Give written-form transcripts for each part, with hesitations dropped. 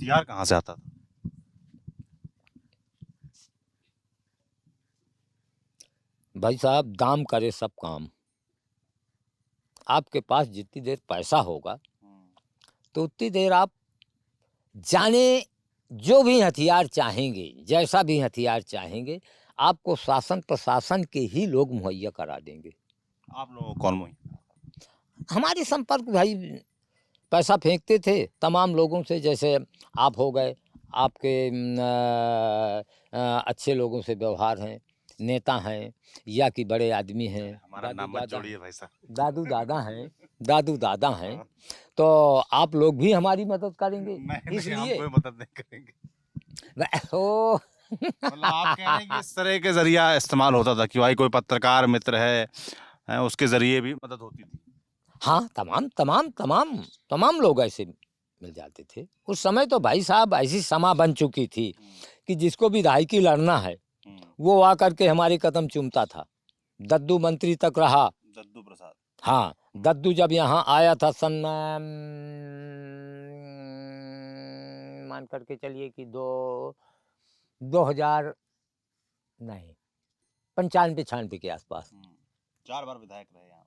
हथियार कहाँ से आता था? भाई साहब, दाम करे सब काम। आपके पास जितनी देर पैसा होगा तो उतनी देर आप जाने जो भी हथियार चाहेंगे, जैसा भी हथियार चाहेंगे, आपको शासन प्रशासन के ही लोग मुहैया करा देंगे। आप लोगों को कौन मुहैया? हमारे संपर्क भाई पैसा फेंकते थे तमाम लोगों से, जैसे आप हो गए, आपके अच्छे लोगों से व्यवहार हैं, नेता हैं या कि बड़े आदमी हैं, हमारा नाम मत जोड़िए भाई साहब। दादू दादा हैं, दादू दादा हैं, हाँ। तो आप लोग भी हमारी मदद करेंगे। नहीं नहीं, हम इसलिए कोई मदद नहीं करेंगे। ओ मतलब आप कह रहे हैं कि इस तरह के जरिया इस्तेमाल होता था कि भाई कोई पत्रकार मित्र है, उसके जरिए भी मदद होती थी। हाँ, तमाम तमाम तमाम तमाम लोग ऐसे मिल जाते थे उस समय। तो भाई साहब ऐसी समा बन चुकी थी कि जिसको विधायकी लड़ना है वो आकर के हमारे कदम चूमता था। दद्दू मंत्री तक रहा। दद्दू प्रसाद। हाँ, दद्दू जब यहाँ आया था सन मान करके चलिए कि 2000 नहीं, 95-96 के आसपास 4 बार विधायक रहे यहाँ।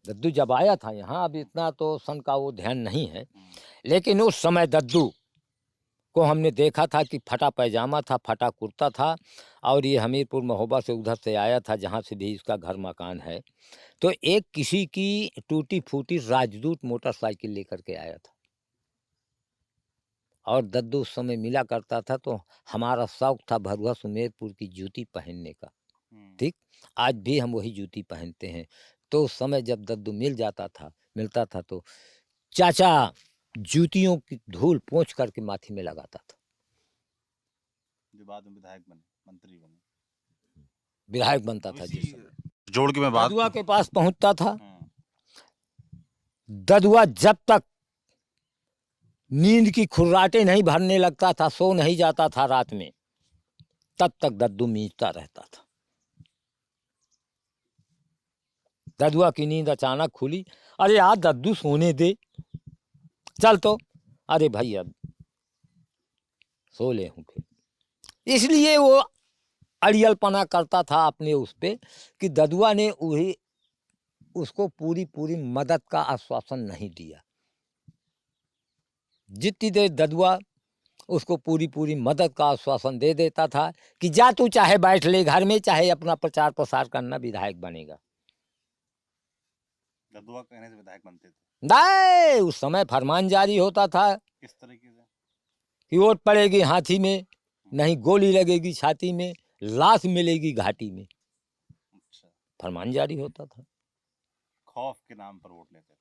दद्दू जब आया था यहाँ, अब इतना तो सन का वो ध्यान नहीं है, लेकिन उस समय दद्दू को हमने देखा था कि फटा पैजामा था, फटा कुर्ता था, और ये हमीरपुर महोबा से उधर से आया था जहाँ से भी इसका घर मकान है। तो एक किसी की टूटी फूटी राजदूत मोटरसाइकिल लेकर के आया था, और दद्दू उस समय मिला करता था, तो हमारा शौक था भरुआ सुमेरपुर की जूती पहनने का। ठीक, आज भी हम वही जूती पहनते हैं। तो उस समय जब दद्दू मिलता था तो चाचा जूतियों की धूल पोंछ करके माथे में लगाता था। जो बाद में विधायक बने, मंत्री बने, विधायक बनता था इसी जिस समय जोड़ के मैं बात ददुआ के पास पहुंचता था। हाँ। ददुआ जब तक नींद की खुर्राटे नहीं भरने लगता था, सो नहीं जाता था रात में, तब तक दद्दू मींचता रहता था। ददुआ की नींद अचानक खुली, अरे यार दद्दू सोने दे, चल तो, अरे भाई अब सो ले हूँ फिर। इसलिए वो अड़ियलपना करता था अपने उस पे कि ददुआ ने वही उसको पूरी पूरी मदद का आश्वासन नहीं दिया। जितनी देर ददुआ उसको पूरी पूरी मदद का आश्वासन दे देता था कि जा तू चाहे बैठ ले घर में, चाहे अपना प्रचार प्रसार करना, विधायक बनेगा। दद्दुआ कहने से विधायक बनते थे? नहीं, उस समय फरमान जारी होता था किस तरीके से? कि वोट पड़ेगी हाथी में, नहीं गोली लगेगी छाती में, लाश मिलेगी घाटी में। अच्छा, फरमान जारी होता था। खौफ के नाम पर वोट लेते थे।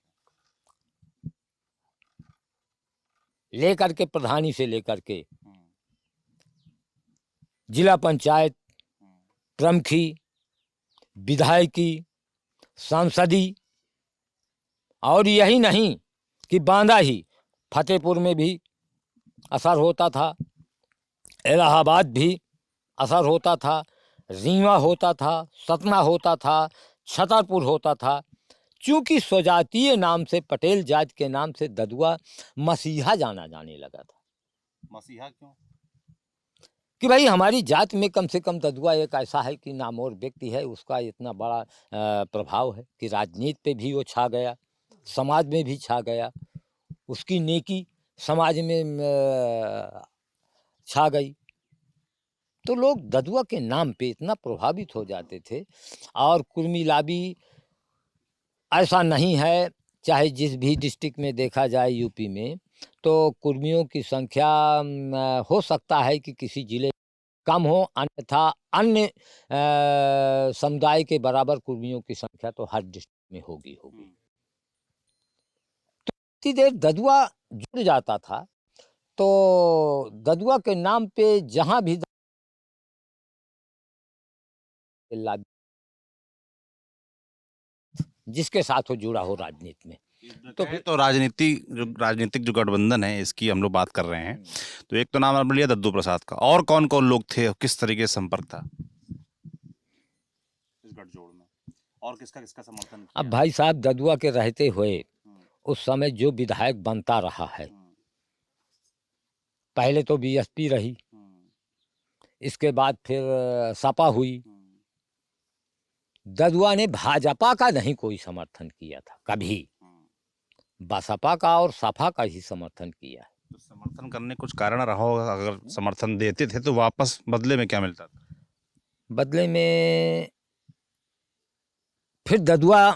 लेकर के प्रधानी से लेकर के जिला पंचायत, प्रमुखी, विधायकी, सांसदी, और यही नहीं कि बांदा ही, फतेहपुर में भी असर होता था, इलाहाबाद भी असर होता था, रीवा होता था, सतना होता था, छतरपुर होता था। चूंकि स्वजातीय नाम से, पटेल जात के नाम से ददुआ मसीहा जाना जाने लगा था। मसीहा क्यों? कि भाई हमारी जात में कम से कम ददुआ एक ऐसा है कि नामोर व्यक्ति है, उसका इतना बड़ा प्रभाव है कि राजनीति पे भी वो छा गया, समाज में भी छा गया, उसकी नेकी समाज में छा गई। तो लोग ददुआ के नाम पे इतना प्रभावित हो जाते थे। और कुर्मिलाबी ऐसा नहीं है, चाहे जिस भी डिस्ट्रिक्ट में देखा जाए यूपी में, तो कुर्मियों की संख्या हो सकता है कि किसी जिले कम हो, अन्यथा अन्य समुदाय के बराबर कुर्मियों की संख्या तो हर डिस्ट्रिक्ट में होगी। तो इतनी देर ददुआ जुड़ जाता था, तो ददुआ के नाम पे जहां भी जिसके साथ हो जुड़ा हो राजनीति में, तो राजनीतिक जो गठबंधन है इसकी हम लोग बात कर रहे हैं, तो एक तो नाम आपने लिया दद्दू प्रसाद का, और कौन कौन लोग थे, किस तरीके से संपर्क था इस गठजोड़ में, और किसका किसका समर्थन किया? अब भाई साहब ददुआ के रहते हुए उस समय जो विधायक बनता रहा है, पहले तो बीएसपी रही, इसके बाद फिर सपा हुई। ददुआ ने भाजपा का नहीं कोई समर्थन किया था कभी, बसपा का और सपा का ही समर्थन किया है। तो समर्थन करने कुछ कारण रहा होगा, अगर समर्थन देते थे तो वापस बदले में क्या मिलता था? बदले में फिर ददुआ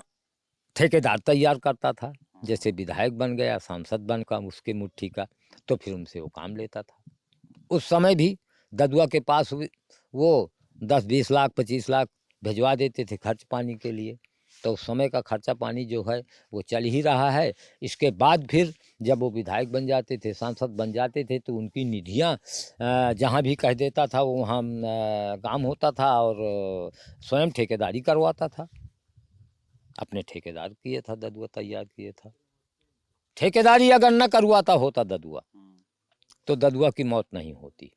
ठेकेदार तैयार करता था, जैसे विधायक बन गया, सांसद बन का उसके मुट्ठी का, तो फिर उनसे वो काम लेता था। उस समय भी ददुआ के पास वो 10-20 लाख 25 लाख भिजवा देते थे खर्च पानी के लिए, तो उस समय का खर्चा पानी जो है वो चल ही रहा है। इसके बाद फिर जब वो विधायक बन जाते थे, सांसद बन जाते थे, तो उनकी निधियाँ जहाँ भी कह देता था वो वहाँ काम होता था, और स्वयं ठेकेदारी करवाता था, अपने ठेकेदार किए था, ददुआ तैयार किए था। ठेकेदारी अगर न करवाता होता ददुआ, तो ददुआ की मौत नहीं होती।